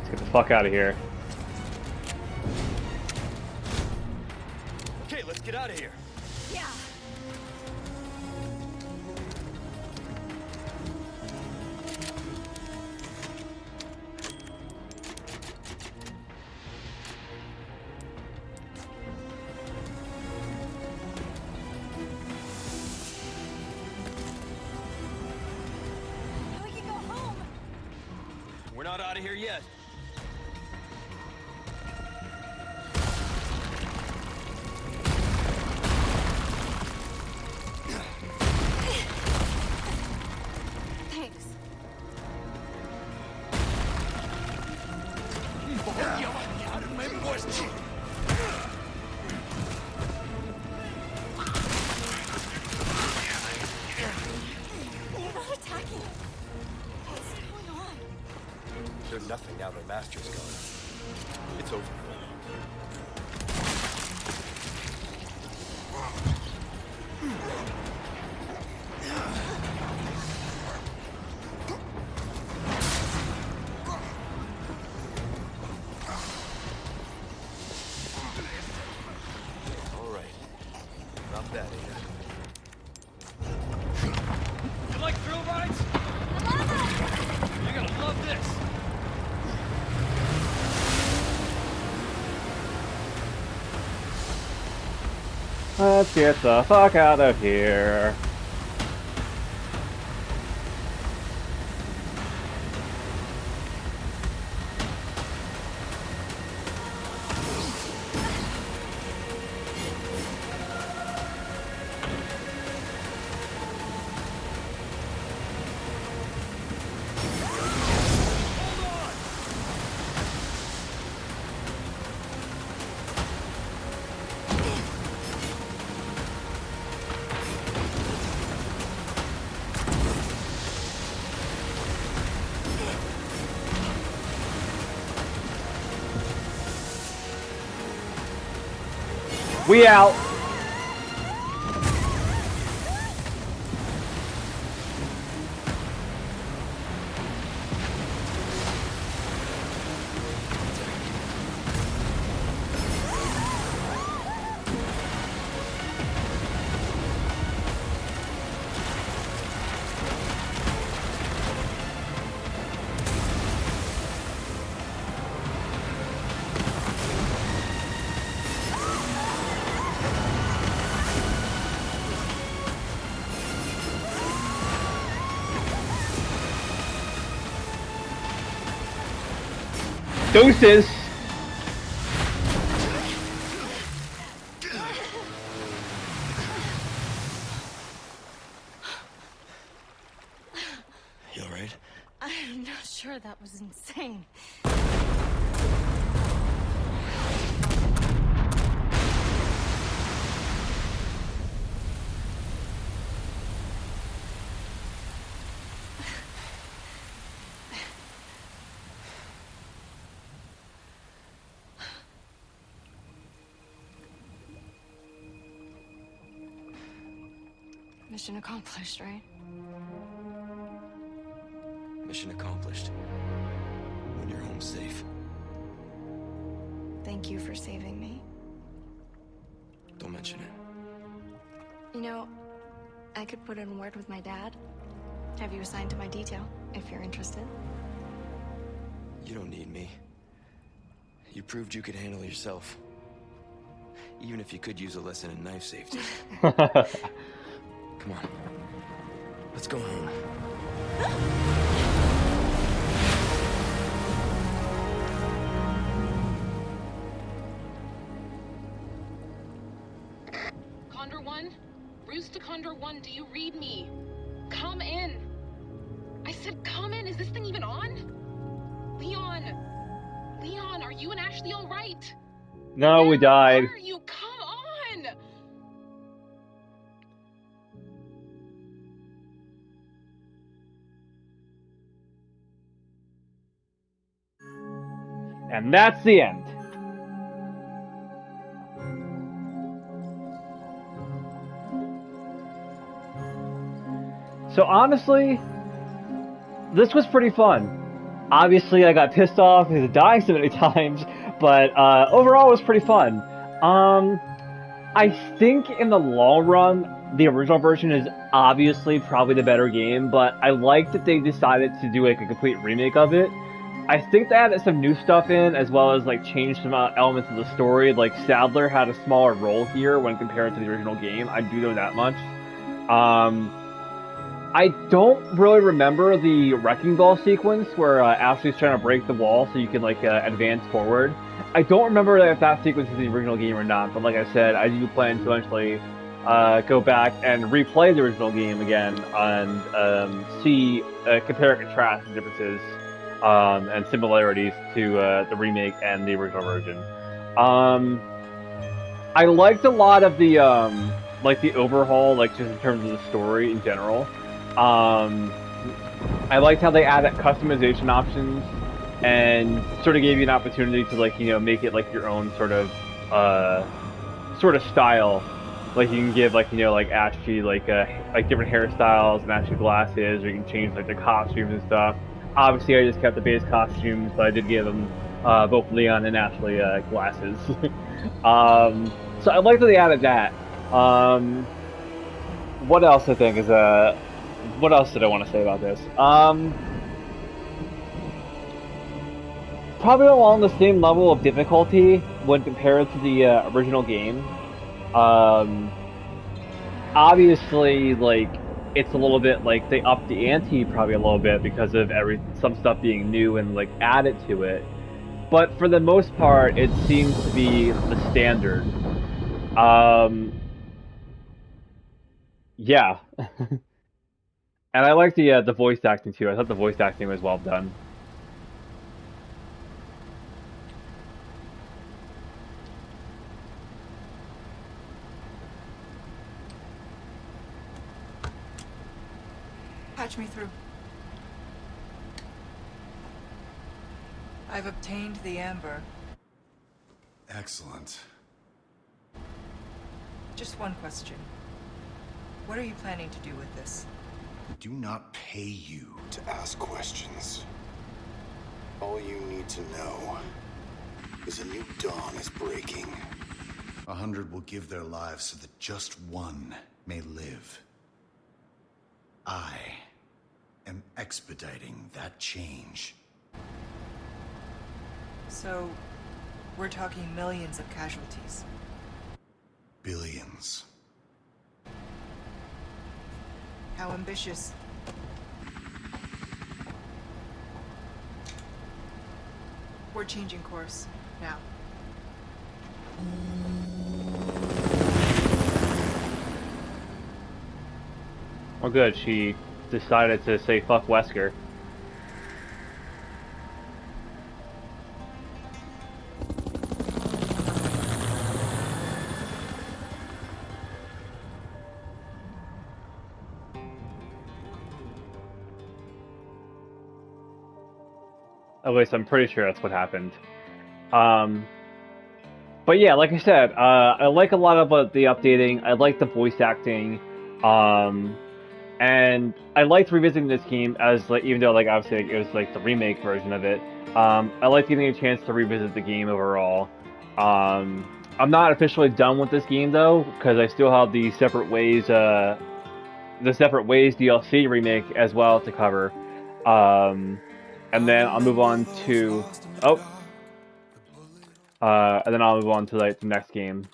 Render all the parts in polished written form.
Let's get the fuck out of here. Okay, let's get out of here. Yeah. We can go home. We're not out of here yet. Thanks. They're not attacking. What's going on? They're nothing now their master's gone. It's over for them. All right. Not bad, Ada. You like thrill rides? You're gonna love this. Let's get the fuck out of here. We out. Deuces. You all right? I'm not sure, that was insane. Mission accomplished, right? Mission accomplished. When you're home safe. Thank you for saving me. Don't mention it. You know, I could put in a word with my dad. Have you assigned to my detail, if you're interested? You don't need me. You proved you could handle yourself. Even if you could use a lesson in knife safety. Come on. Let's go home. Condor 1? Bruce to Condor 1, do you read me? Come in. I said come in. Is this thing even on? Leon. Leon, are you and Ashley all right? No, we died. Where are you? Come on. And that's the end. So honestly, this was pretty fun. Obviously, I got pissed off because of dying so many times, but overall, it was pretty fun. Um, I think in the long run, the original version is obviously probably the better game, but I like that they decided to do like a complete remake of it. I think they added some new stuff in, as well as like changed some elements of the story. Like Sadler had a smaller role here when compared to the original game. I do know that much. Um, I don't really remember the wrecking ball sequence where Ashley's trying to break the wall so you can like advance forward. I don't remember if that sequence is the original game or not, but like I said, I do plan to eventually go back and replay the original game again and see, compare and contrast the differences and similarities to the remake and the original version. Um, I liked a lot of the like the overhaul, like just in terms of the story in general. Um, I liked how they added customization options and sort of gave you an opportunity to like make it like your own sort of style. Like you can give like Ashley like different hairstyles and Ashley glasses, or you can change like the costumes and stuff. Obviously, I just kept the base costumes, but I did give them both Leon and Ashley glasses. So I like that they added that. What else I think is what else did I want to say about this? Probably along the same level of difficulty when compared to the original game. Um, Obviously, like it's a little bit like they upped the ante probably a little bit because of some stuff being new and like added to it. But for the most part, it seems to be the standard. Um, yeah, and I like the voice acting too. I thought the voice acting was well done. Patch me through. I've obtained the amber. Excellent. Just one question. What are you planning to do with this? We do not pay you to ask questions. All you need to know is a new dawn is breaking. 100 will give their lives so that just one may live. I am expediting that change. So, we're talking millions of casualties. Billions. How ambitious? We're changing course, now. Well, good. She decided to say fuck Wesker. At least I'm pretty sure that's what happened. Um, but yeah, like I said, I like a lot of the updating. I like the voice acting, and I liked revisiting this game as like, even though like obviously it was like the remake version of it. I like getting a chance to revisit the game overall. I'm not officially done with this game though, because I still have the Separate Ways DLC remake as well to cover. And then I'll move on to and then I'll move on to like the next game.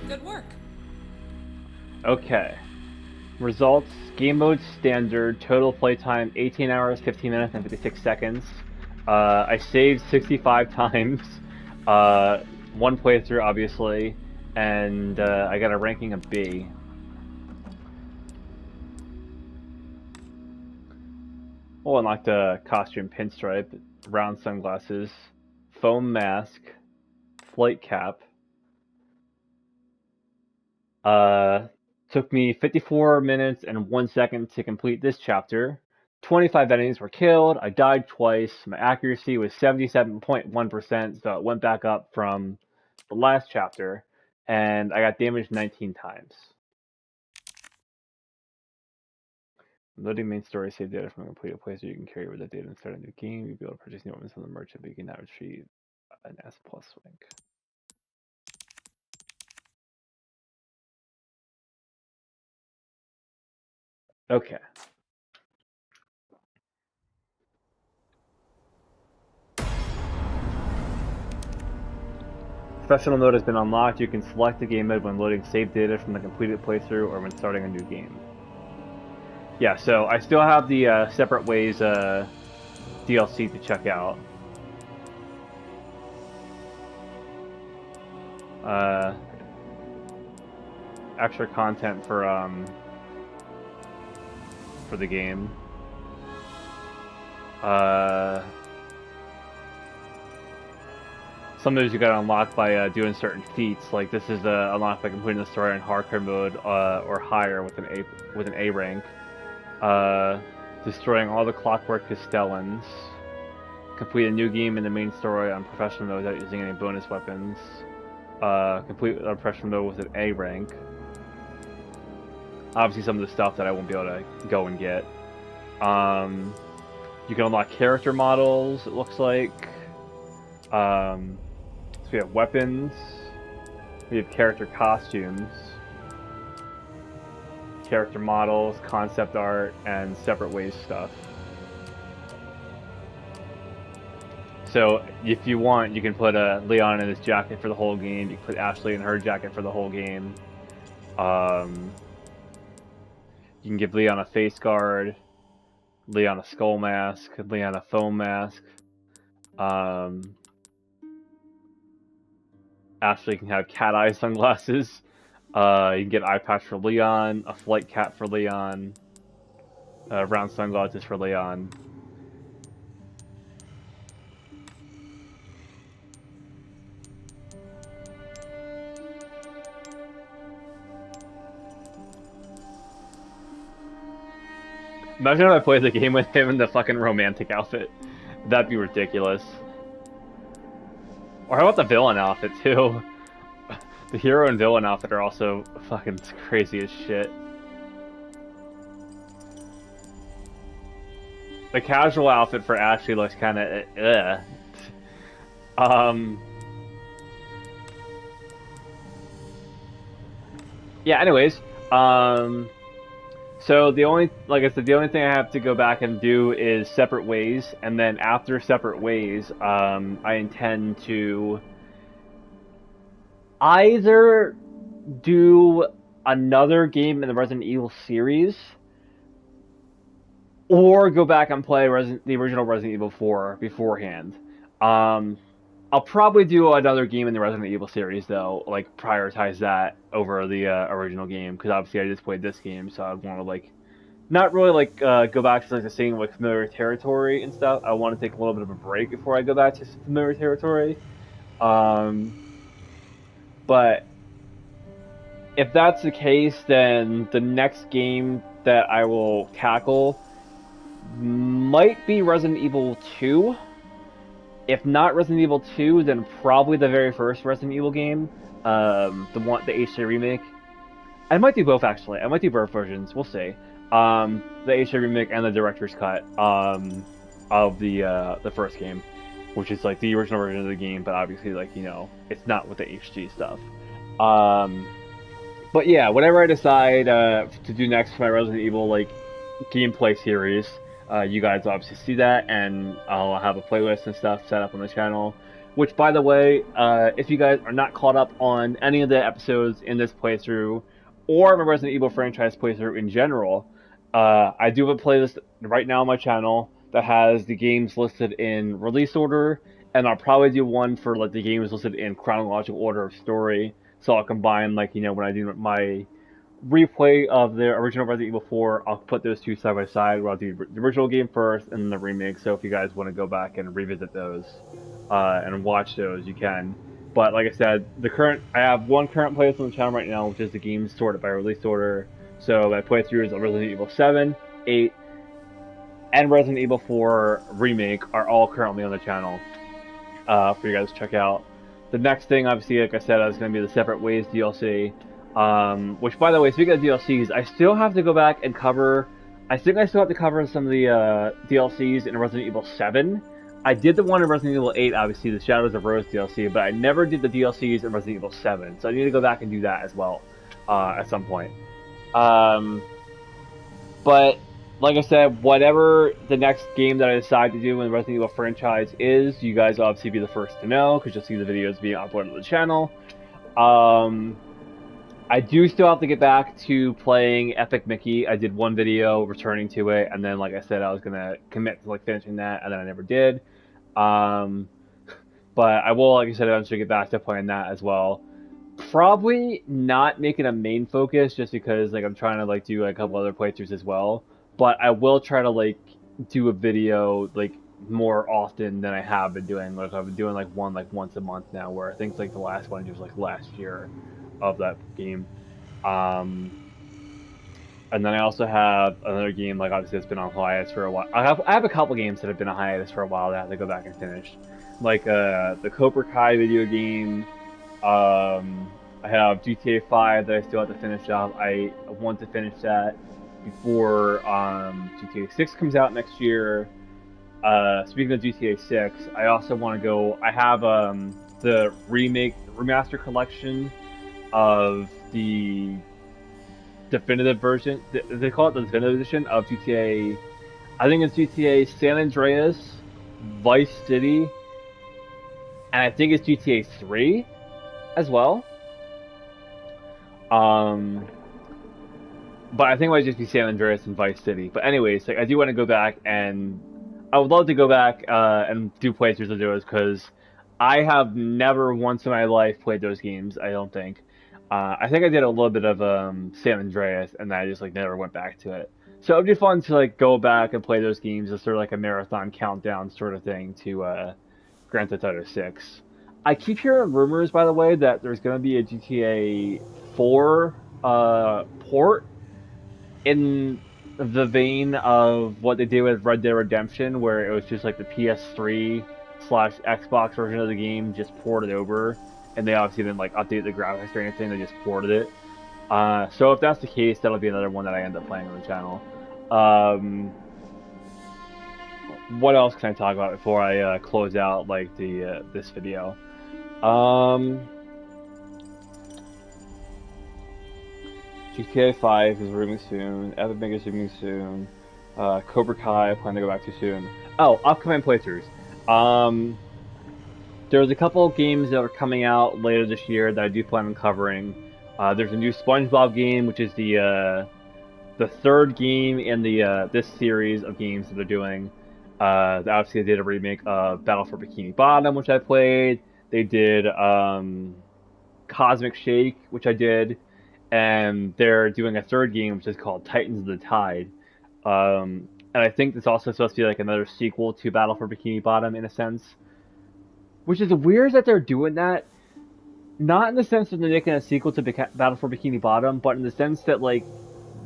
Good work. Okay. Results: game mode standard, total playtime 18 hours, 15 minutes, and 56 seconds. I saved 65 times. One playthrough, obviously, and I got a ranking of B. We'll unlock the costume pinstripe, round sunglasses, foam mask, flight cap. Took me 54 minutes and 1 second to complete this chapter. 25 enemies were killed. I died twice. My accuracy was 77.1%, so it went back up from the last chapter. And I got damaged 19 times. Loading main story, save data from a completed playthrough. You can carry over the data and start a new game. You'll be able to purchase new weapons from the merchant, but you can now retrieve an S+ link. Okay. Professional mode has been unlocked. You can select the game mode when loading save data from the completed playthrough or when starting a new game. Yeah, so I still have the Separate Ways DLC to check out. Extra content for the game. Some of those you gotta unlock by doing certain feats. Like this is unlocked by completing the story in hardcore mode or higher with an A rank. Destroying all the Clockwork Castellans. Complete a new game in the main story on professional mode without using any bonus weapons. Complete a professional mode with an A rank. Obviously some of the stuff that I won't be able to go and get. You can unlock character models, it looks like. So we have weapons. We have character costumes. Character models, concept art, and Separate Ways stuff. So if you want, you can put Leon in his jacket for the whole game. You can put Ashley in her jacket for the whole game. You can give Leon a face guard, Leon a skull mask, Leon a foam mask. Ashley can have cat eye sunglasses. You can get eye patch for Leon, a flight cap for Leon, round sunglasses for Leon. Imagine if I played the game with him in the fucking romantic outfit. That'd be ridiculous. Or how about the villain outfit, too? The hero and villain outfit are also fucking crazy as shit. The casual outfit for Ashley looks kinda yeah, anyways, so the only, like I said, the only thing I have to go back and do is Separate Ways, and then after Separate Ways, I intend to either do another game in the Resident Evil series, or go back and play the original Resident Evil 4 beforehand. I'll probably do another game in the Resident Evil series, though, like, prioritize that over the original game, because obviously I just played this game, so I want to, like, not really, like, go back to, like, the same, like, familiar territory and stuff. I want to take a little bit of a break before I go back to familiar territory. But if that's the case, then the next game that I will tackle might be Resident Evil 2. If not Resident Evil 2, then probably the very first Resident Evil game, the HD remake. I might do both, actually. I might do both versions. We'll see. The HD remake and the director's cut of the first game, which is like the original version of the game, but obviously, like, you know, it's not with the HD stuff. But yeah, whatever I decide to do next for my Resident Evil like gameplay series. You guys obviously see that, and I'll have a playlist and stuff set up on the channel. Which, by the way, if you guys are not caught up on any of the episodes in this playthrough, or my Resident Evil franchise playthrough in general, I do have a playlist right now on my channel that has the games listed in release order, and I'll probably do one for like the games listed in chronological order of story. So I'll combine, like, you know, when I do my replay of the original Resident Evil 4, I'll put those two side by side, where I'll do the original game first and then the remake. So if you guys want to go back and revisit those and watch those, you can. But like I said, I have one current playlist on the channel right now, which is the games sorted by release order. So my playthrough is Resident Evil 7, 8, and Resident Evil 4 Remake are all currently on the channel for you guys to check out. The next thing, obviously, like I said, is going to be the Separate Ways DLC. Which, by the way, speaking of DLCs, I still have to go back and cover... I think I still have to cover some of the DLCs in Resident Evil 7. I did the one in Resident Evil 8, obviously, the Shadows of Rose DLC, but I never did the DLCs in Resident Evil 7, so I need to go back and do that as well at some point. But, like I said, whatever the next game that I decide to do in the Resident Evil franchise is, you guys will obviously be the first to know, because you'll see the videos being uploaded to the channel. I do still have to get back to playing Epic Mickey. I did one video returning to it, and then, like I said, I was going to commit to like finishing that, and then I never did. But I will, like I said, eventually get back to playing that as well. Probably not making a main focus, just because like I'm trying to like do like, a couple other playthroughs as well. But I will try to like do a video like more often than I have been doing. Like I've been doing like one like once a month now, where I think like the last one was like last year of that game. And then I also have another game, like obviously it's been on hiatus for a while. I have a couple games that have been on hiatus for a while that I have to go back and finish. Like the Cobra Kai video game. I have GTA 5 that I still have to finish up. I want to finish that before GTA 6 comes out next year. Speaking of GTA 6, I also want to go... I have the remaster collection of the definitive version. They call it the definitive edition of GTA. I think it's GTA San Andreas, Vice City, and I think it's GTA 3 as well. But I think it might just be San Andreas and Vice City. But anyways, like I do want to go back, and I would love to go back and do playthroughs of those, because I have never once in my life played those games, I don't think. I think I did a little bit of San Andreas, and then I just like never went back to it. So it would be fun to like go back and play those games as sort of like a marathon countdown sort of thing to Grand Theft Auto 6. I keep hearing rumors, by the way, that there's going to be a GTA 4 port in the vein of what they did with Red Dead Redemption, where it was just like the PS3/Xbox version of the game just ported over, and they obviously didn't like update the graphics or anything, they just ported it. So if that's the case, that'll be another one that I end up playing on the channel. What else can I talk about before I close out like the this video? GTA 5 is moving soon. Epic Mickey is moving soon. Cobra Kai I plan to go back to soon. Oh, upcoming playthroughs. There's a couple of games that are coming out later this year that I do plan on covering. There's a new SpongeBob game, which is the third game in the this series of games that they're doing. Obviously, they did a remake of Battle for Bikini Bottom, which I played. They did Cosmic Shake, which I did. And they're doing a third game, which is called Titans of the Tide. And I think it's also supposed to be like another sequel to Battle for Bikini Bottom, in a sense. Which is weird that they're doing that. Not in the sense that they're making a sequel to Battle for Bikini Bottom, but in the sense that, like,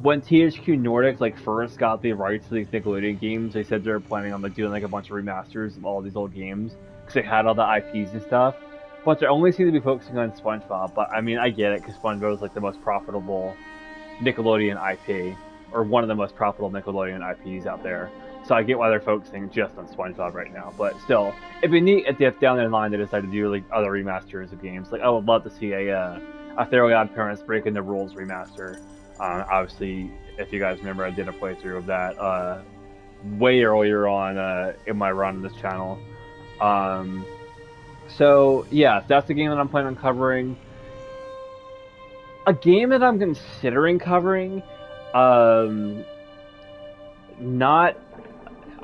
when THQ Nordic, like, first got the rights to these Nickelodeon games, they said they were planning on, like, doing, like, a bunch of remasters of all these old games. Because they had all the IPs and stuff. But they only seem to be focusing on SpongeBob. But, I mean, I get it, because SpongeBob is, like, the most profitable Nickelodeon IP. Or one of the most profitable Nickelodeon IPs out there. So I get why they're focusing just on SpongeBob right now. But still, it'd be neat if down the line they decide to do, like, other remasters of games. Like, I would love to see a Fairly Odd Parents Breaking the Rules remaster. Obviously, if you guys remember, I did a playthrough of that way earlier on in my run on this channel. So, yeah, that's the game that I'm planning on covering. A game that I'm considering covering, not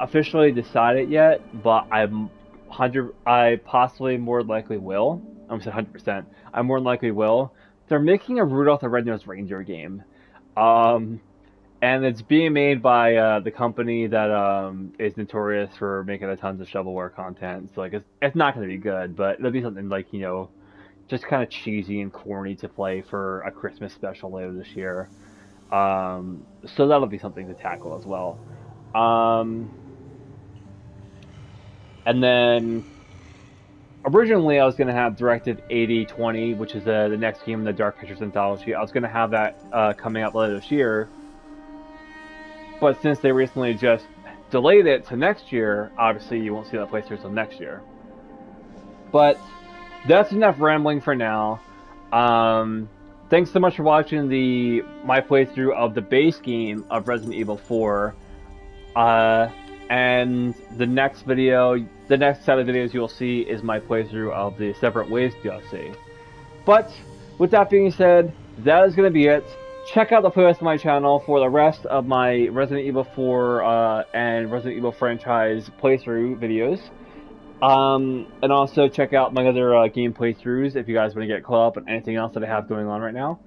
officially decided yet, but I possibly more likely will. I'm saying 100%. I more than likely will. They're making a Rudolph the Red-Nosed Reindeer game. And it's being made by the company that is notorious for making a tons of shovelware content. So like it's not going to be good, but it'll be something like, you know, just kind of cheesy and corny to play for a Christmas special later this year. So that'll be something to tackle as well. And then originally I was going to have Directive 8020, which is the next game in the Dark Pictures anthology. I was going to have that coming out later this year. But since they recently just delayed it to next year, obviously you won't see that playthrough until next year. But that's enough rambling for now. Thanks so much for watching my playthrough of the base game of Resident Evil 4. And the next set of videos you'll see is my playthrough of the Separate Ways DLC. But with that being said, that is going to be it. Check out the playlist on my channel for the rest of my Resident Evil 4 and Resident Evil franchise playthrough videos. And also check out my other game playthroughs if you guys want to get caught up on anything else that I have going on right now.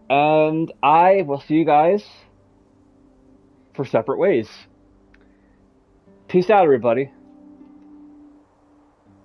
And I will see you guys for Separate Ways. Peace out, everybody.